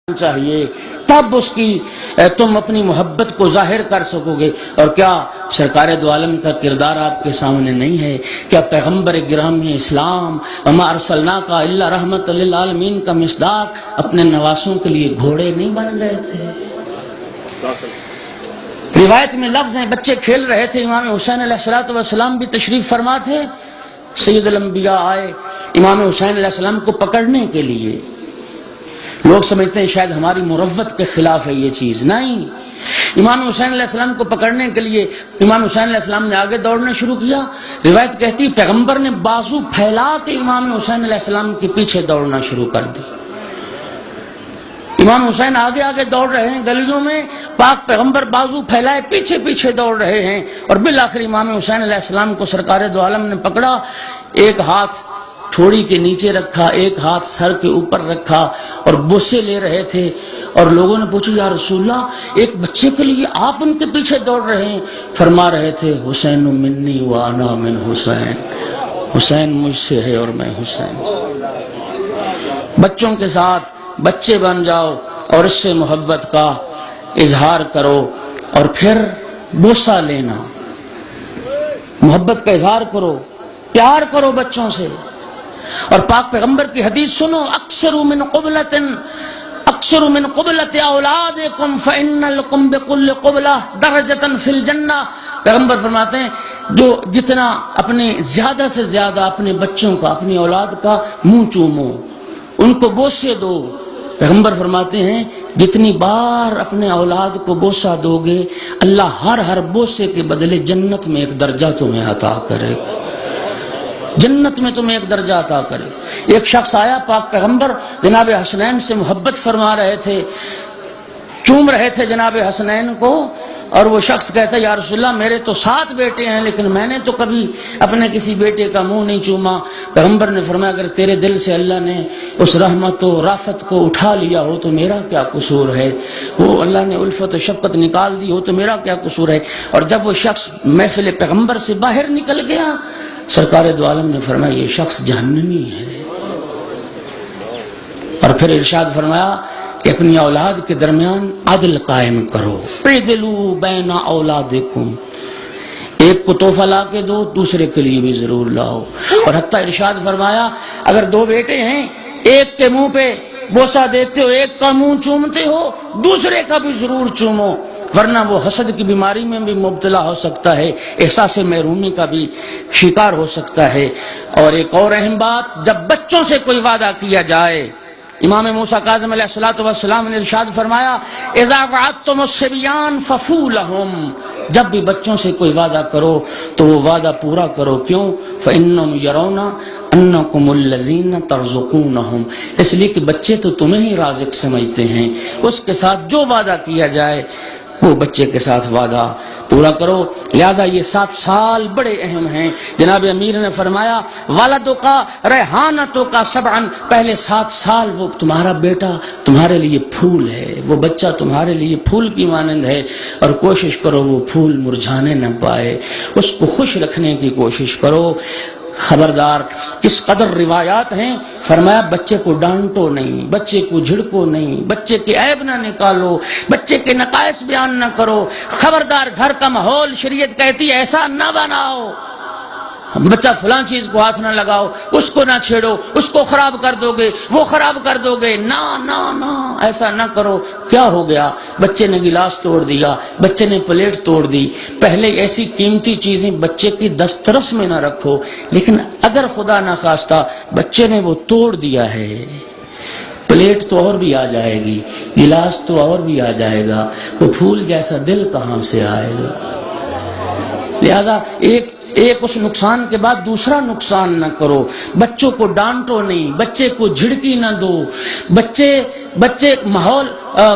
چاہیے، تب اس کی تم اپنی محبت کو ظاہر کر سکو گے۔ اور کیا سرکار دو عالم کا کردار آپ کے سامنے نہیں ہے؟ کیا پیغمبر گرامی اسلام وما ارسلناک الا رحمت للعالمین کا مصداق اپنے نواسوں کے لیے گھوڑے نہیں بن گئے تھے؟ روایت میں لفظ ہیں، بچے کھیل رہے تھے، امام حسین علیہ السلام بھی تشریف فرما تھے، سید الانبیاء آئے امام حسین علیہ السلام کو پکڑنے کے لیے۔ لوگ سمجھتے ہیں شاید ہماری مروت کے خلاف ہے یہ چیز، نہیں، امام حسین علیہ السلام کو پکڑنے کے لیے امام حسین علیہ السلام نے آگے دوڑنا شروع کیا۔ روایت کہتی پیغمبر نے بازو پھیلا کے امام حسین علیہ السلام کے پیچھے دوڑنا شروع کر دی۔ امام حسین آگے آگے دوڑ رہے ہیں گلیوں میں، پاک پیغمبر بازو پھیلائے پیچھے پیچھے دوڑ رہے ہیں، اور بالآخر امام حسین علیہ السلام کو سرکار دو عالم نے پکڑا، ایک ہاتھ تھوڑی کے نیچے رکھا، ایک ہاتھ سر کے اوپر رکھا، اور بوسے لے رہے تھے۔ اور لوگوں نے پوچھا یا رسول اللہ، ایک بچے کے لیے آپ ان کے پیچھے دوڑ رہے ہیں؟ فرما رہے تھے حسین منی وانا من حسین، حسین مجھ سے ہے اور میں حسین سے۔ بچوں کے ساتھ بچے بن جاؤ اور اس سے محبت کا اظہار کرو، اور پھر بوسہ لینا، محبت کا اظہار کرو، پیار کرو بچوں سے۔ اور پاک پیغمبر کی حدیث سنو، اکثر من قبلۃ اولادکم فإن لکم بکل قبلہ درجۃ فی الجنہ۔ پیغمبر فرماتے ہیں جو جتنا اپنے زیادہ سے زیادہ اپنے بچوں کا، اپنی اولاد کا منہ چومو، ان کو بوسے دو۔ پیغمبر فرماتے ہیں جتنی بار اپنے اولاد کو بوسہ دو گے، اللہ ہر بوسے کے بدلے جنت میں ایک درجہ تمہیں عطا کرے گا، جنت میں تمہیں ایک درجہ عطا کرے۔ ایک شخص آیا، پاک پیغمبر جناب حسنین سے محبت فرما رہے تھے، چوم رہے تھے جناب حسنین کو، اور وہ شخص کہتا ہے یا رسول اللہ میرے تو 7 بیٹے ہیں، لیکن میں نے تو کبھی اپنے کسی بیٹے کا منہ نہیں چوما۔ پیغمبر نے فرمایا اگر تیرے دل سے اللہ نے اس رحمت و رافت کو اٹھا لیا ہو تو میرا کیا قصور ہے، وہ اللہ نے الفت و شفقت نکال دی ہو تو میرا کیا قصور ہے۔ اور جب وہ شخص محفل پیغمبر سے باہر نکل گیا، سرکار دو عالم نے فرمایا یہ شخص جہنمی ہے، اور پھر ارشاد فرمایا کہ اپنی اولاد کے درمیان عدل قائم کرو، اعدلوا بین اولادکم، ایک کو تحفہ لا کے دو، دوسرے کے لیے بھی ضرور لاؤ۔ اور حتیٰ ارشاد فرمایا اگر 2 بیٹے ہیں، ایک کے منہ پہ بوسہ دیتے ہو، ایک کا منہ چومتے ہو، دوسرے کا بھی ضرور چومو، ورنہ وہ حسد کی بیماری میں بھی مبتلا ہو سکتا ہے، احساس محرومی کا بھی شکار ہو سکتا ہے۔ اور ایک اور اہم بات، جب بچوں سے کوئی وعدہ کیا جائے، امام موسیٰ کاظم علیہ السلام نے ارشاد فرمایا اذا وعدتم الصبیان ففوا لهم، جب بھی بچوں سے کوئی وعدہ کرو تو وہ وعدہ پورا کرو۔ کیوں؟ فإنهم يرون انکم الذین ترزقونہم، اس لیے کہ بچے تو تمہیں ہی رازق سمجھتے ہیں، اس کے ساتھ جو وعدہ کیا جائے وہ بچے کے ساتھ وعدہ پورا کرو۔ لہذا یہ 7 سال بڑے اہم ہیں۔ جناب امیر نے فرمایا والدوں کا ریحانتوں کا سبعن، پہلے 7 سال وہ تمہارا بیٹا تمہارے لیے پھول ہے، وہ بچہ تمہارے لیے پھول کی مانند ہے، اور کوشش کرو وہ پھول مرجھانے نہ پائے، اس کو خوش رکھنے کی کوشش کرو۔ خبردار کس قدر روایات ہیں، فرمایا بچے کو ڈانٹو نہیں، بچے کو جھڑکو نہیں، بچے کے عیب نہ نکالو، بچے کے نقائص بیان نہ کرو، خبردار گھر کا ماحول شریعت کہتی ہے ایسا نہ بناؤ، بچہ فلاں چیز کو ہاتھ نہ لگاؤ، اس کو نہ چھیڑو، اس کو خراب کر دو گے، وہ خراب کر دو گے، نہ نہ نہ ایسا نہ کرو۔ کیا ہو گیا؟ بچے نے گلاس توڑ دیا، بچے نے پلیٹ توڑ دی۔ پہلے ایسی قیمتی چیزیں بچے کی دسترس میں نہ رکھو، لیکن اگر خدا نہ خواستہ بچے نے وہ توڑ دیا ہے، پلیٹ تو اور بھی آ جائے گی، گلاس تو اور بھی آ جائے گا، وہ پھول جیسا دل کہاں سے آئے گا؟ لہذا ایک اس نقصان کے بعد دوسرا نقصان نہ کرو۔ بچوں کو ڈانٹو نہیں، بچے کو جھڑکی نہ دو، بچے ماحول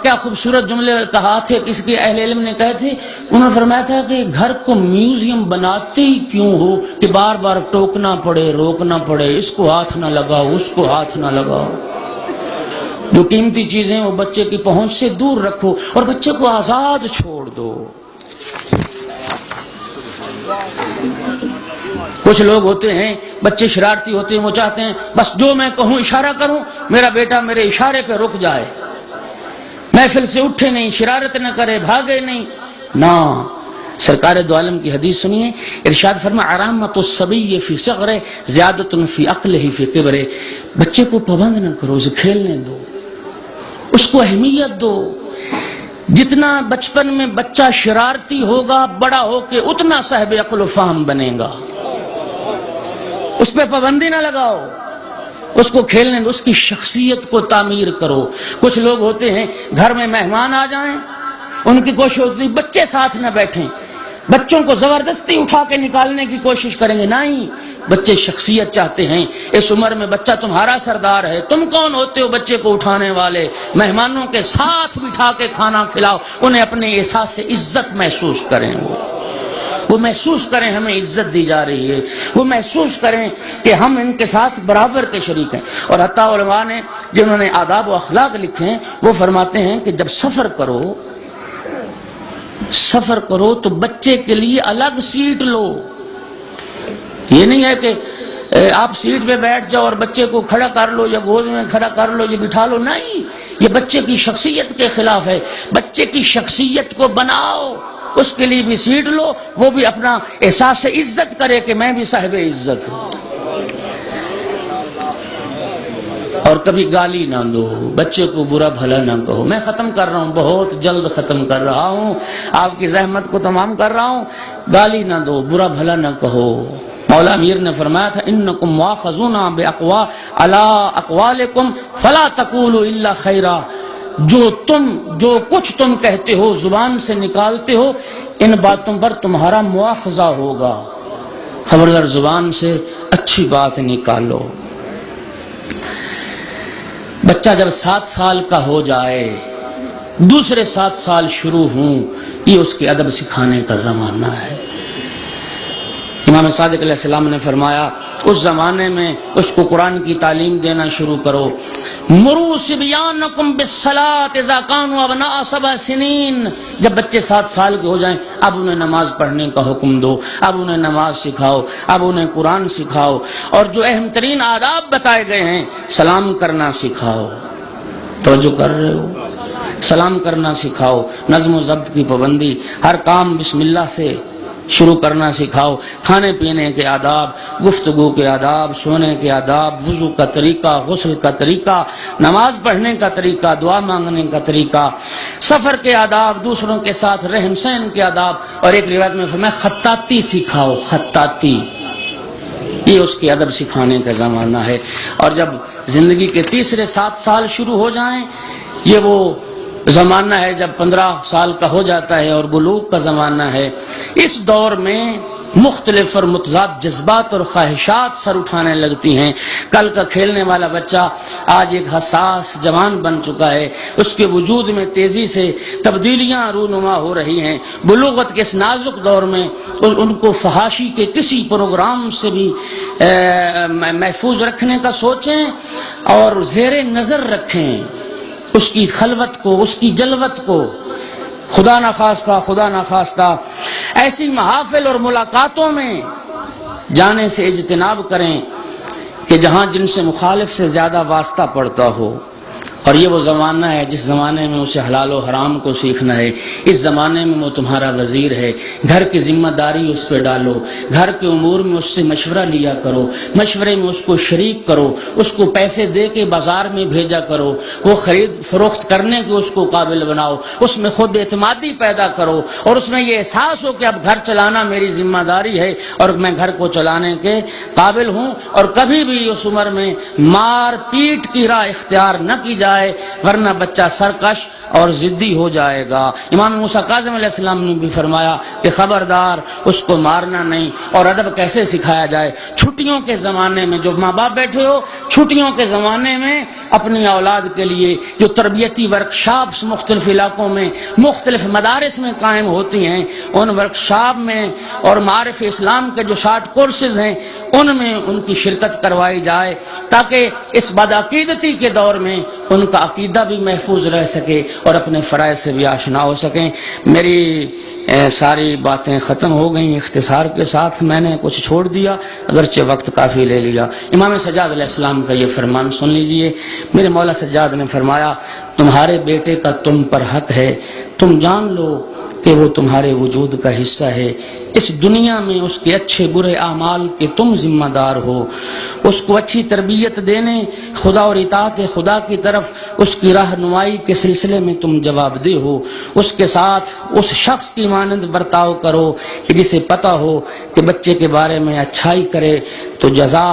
کیا خوبصورت جملے کہا تھے، کس کے اہل علم نے کہے تھے، انہوں نے فرمایا تھا کہ گھر کو میوزیم بناتے ہی کیوں ہو کہ بار بار ٹوکنا پڑے، روکنا پڑے، اس کو ہاتھ نہ لگاؤ، اس کو ہاتھ نہ لگاؤ۔ جو قیمتی چیزیں وہ بچے کی پہنچ سے دور رکھو، اور بچے کو آزاد چھوڑ دو۔ کچھ لوگ ہوتے ہیں بچے شرارتی ہوتے ہیں، وہ چاہتے ہیں بس جو میں کہوں اشارہ کروں، میرا بیٹا میرے اشارے پہ رک جائے، محفل سے اٹھے نہیں، شرارت نہ کرے، بھاگے نہیں، نہ۔ سرکار دو عالم کی حدیث سنیے، ارشاد فرما علامۃ الصبی فی صغر زیادۃ فی عقلہ فی کبر، بچے کو پابند نہ کرو، اسے کھیلنے دو، اس کو اہمیت دو۔ جتنا بچپن میں بچہ شرارتی ہوگا، بڑا ہو کے اتنا صاحب عقل و فہم بنے گا۔ اس پہ پابندی نہ لگاؤ، اس کو کھیلنے دو، اس کی شخصیت کو تعمیر کرو۔ کچھ لوگ ہوتے ہیں گھر میں مہمان آ جائیں، ان کی کوشش ہوتی ہے بچے ساتھ نہ بیٹھیں، بچوں کو زبردستی اٹھا کے نکالنے کی کوشش کریں گے۔ نہیں، بچے شخصیت چاہتے ہیں۔ اس عمر میں بچہ تمہارا سردار ہے، تم کون ہوتے ہو بچے کو اٹھانے والے؟ مہمانوں کے ساتھ بٹھا کے کھانا کھلاؤ، انہیں اپنے احساس عزت محسوس کریں، وہ محسوس کریں ہمیں عزت دی جا رہی ہے، وہ محسوس کریں کہ ہم ان کے ساتھ برابر کے شریک ہیں۔ اور حتیٰ علماء نے جنہوں نے آداب و اخلاق لکھے ہیں وہ فرماتے ہیں کہ جب سفر کرو تو بچے کے لیے الگ سیٹ لو۔ یہ نہیں ہے کہ آپ سیٹ پہ بیٹھ جاؤ اور بچے کو کھڑا کر لو یا گود میں کھڑا کر لو یا بٹھا لو، نہیں، یہ بچے کی شخصیت کے خلاف ہے۔ بچے کی شخصیت کو بناؤ، اس کے لیے بھی سیٹ لو، وہ بھی اپنا احساس عزت کرے کہ میں بھی صاحب عزت ہوں۔ اور کبھی گالی نہ دو، بچے کو برا بھلا نہ کہو۔ میں ختم کر رہا ہوں، بہت جلد ختم کر رہا ہوں، آپ کی زحمت کو تمام کر رہا ہوں۔ گالی نہ دو، برا بھلا نہ کہو۔ مولا امیر نے فرمایا تھا انکم مؤاخذون علی اقوالکم فلا تقولوا الا خیرا، جو کچھ تم کہتے ہو، زبان سے نکالتے ہو، ان باتوں پر تمہارا مواخذہ ہوگا، خبردار زبان سے اچھی بات نکالو۔ بچہ جب 7 سال کا ہو جائے، دوسرے 7 سال شروع ہوں، یہ اس کے ادب سکھانے کا زمانہ ہے۔ امام صادق علیہ السلام نے فرمایا اس زمانے میں اس کو قرآن کی تعلیم دینا شروع کرو۔ مروا صبیانکم بالصلاۃ اذا کانوا ابناء 7 سنین، جب بچے 7 سال کے ہو جائیں اب انہیں نماز پڑھنے کا حکم دو، اب انہیں نماز سکھاؤ، اب انہیں قرآن سکھاؤ، اور جو اہم ترین آداب بتائے گئے ہیں، سلام کرنا سکھاؤ۔ توجہ کر رہے ہو؟ سلام کرنا سکھاؤ، نظم و ضبط کی پابندی، ہر کام بسم اللہ سے شروع کرنا سکھاؤ، کھانے پینے کے آداب، گفتگو کے آداب، سونے کے آداب، وضو کا طریقہ، غسل کا طریقہ، نماز پڑھنے کا طریقہ، دعا مانگنے کا طریقہ، سفر کے آداب، دوسروں کے ساتھ رہن سہن کے آداب، اور ایک روایت میں فرمایا خطاطی سکھاؤ، خطاطی، یہ اس کے ادب سکھانے کا زمانہ ہے۔ اور جب زندگی کے تیسرے 7 سال شروع ہو جائیں، یہ وہ زمانہ ہے جب 15 سال کا ہو جاتا ہے اور بلوغ کا زمانہ ہے۔ اس دور میں مختلف اور متضاد جذبات اور خواہشات سر اٹھانے لگتی ہیں۔ کل کا کھیلنے والا بچہ آج ایک حساس جوان بن چکا ہے، اس کے وجود میں تیزی سے تبدیلیاں رونما ہو رہی ہیں۔ بلوغت کے اس نازک دور میں ان کو فحاشی کے کسی پروگرام سے بھی محفوظ رکھنے کا سوچیں اور زیر نظر رکھیں اس کی خلوت کو، اس کی جلوت کو۔ خدا نخواستہ ایسی محافل اور ملاقاتوں میں جانے سے اجتناب کریں کہ جہاں جن سے مخالف سے زیادہ واسطہ پڑتا ہو۔ اور یہ وہ زمانہ ہے جس زمانے میں اسے حلال و حرام کو سیکھنا ہے۔ اس زمانے میں وہ تمہارا وزیر ہے، گھر کی ذمہ داری اس پہ ڈالو، گھر کے امور میں اس سے مشورہ لیا کرو، مشورے میں اس کو شریک کرو، اس کو پیسے دے کے بازار میں بھیجا کرو، وہ خرید فروخت کرنے کے اس کو قابل بناؤ، اس میں خود اعتمادی پیدا کرو، اور اس میں یہ احساس ہو کہ اب گھر چلانا میری ذمہ داری ہے اور میں گھر کو چلانے کے قابل ہوں۔ اور کبھی بھی اس عمر میں مار پیٹ کی راہ اختیار نہ کی جائے، ورنہ بچہ سرکش اور ضدی ہو جائے گا۔ امام موسیٰ کاظم علیہ السلام نے بھی فرمایا کہ خبردار اس کو مارنا نہیں۔ اور ادب کیسے سکھایا جائے؟ چھٹیوں کے زمانے میں جو ماں باپ بیٹھے ہو، چھٹیوں کے زمانے میں اپنی اولاد کے لیے جو تربیتی ورکشاپس مختلف علاقوں میں مختلف مدارس میں قائم ہوتی ہیں، ان ورکشاپ میں اور معارف اسلام کے جو شارٹ کورسز ہیں ان میں ان کی شرکت کروائی جائے، تاکہ اس بدعقیدتی کے دور میں ان کا عقیدہ بھی محفوظ رہ سکے اور اپنے فرائض سے بھی آشنا ہو سکیں۔ میری ساری باتیں ختم ہو گئیں، اختصار کے ساتھ میں نے کچھ چھوڑ دیا، اگرچہ وقت کافی لے لیا۔ امام سجاد علیہ السلام کا یہ فرمان سن لیجئے۔ میرے مولا سجاد نے فرمایا تمہارے بیٹے کا تم پر حق ہے، تم جان لو کہ وہ تمہارے وجود کا حصہ ہے، اس دنیا میں اس کے اچھے برے اعمال کے تم ذمہ دار ہو، اس کو اچھی تربیت دینے، خدا اور اطاعت خدا کی طرف اس کی رہنمائی کے سلسلے میں تم جواب دہ ہو، اس کے ساتھ اس شخص کی مانند برتاؤ کرو کہ جسے پتہ ہو کہ بچے کے بارے میں اچھائی کرے تو جزا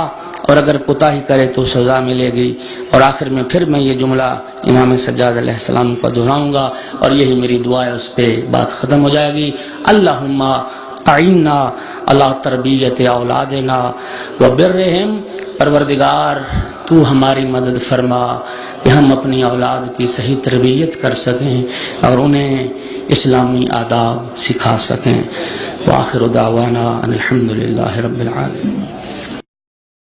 اور اگر کوتاہی کرے تو سزا ملے گی۔ اور آخر میں پھر میں یہ جملہ امام سجاد علیہ السلام کا دہراؤں گا اور یہی میری دعا ہے، اس پہ بات ختم ہو جائے گی۔ اللہم اعنا علی تربیت اولادنا وبرہم، پروردگار تو ہماری مدد فرما کہ ہم اپنی اولاد کی صحیح تربیت کر سکیں اور انہیں اسلامی آداب سکھا سکیں۔ وآخر دعوانا ان الحمد للہ رب العالمین۔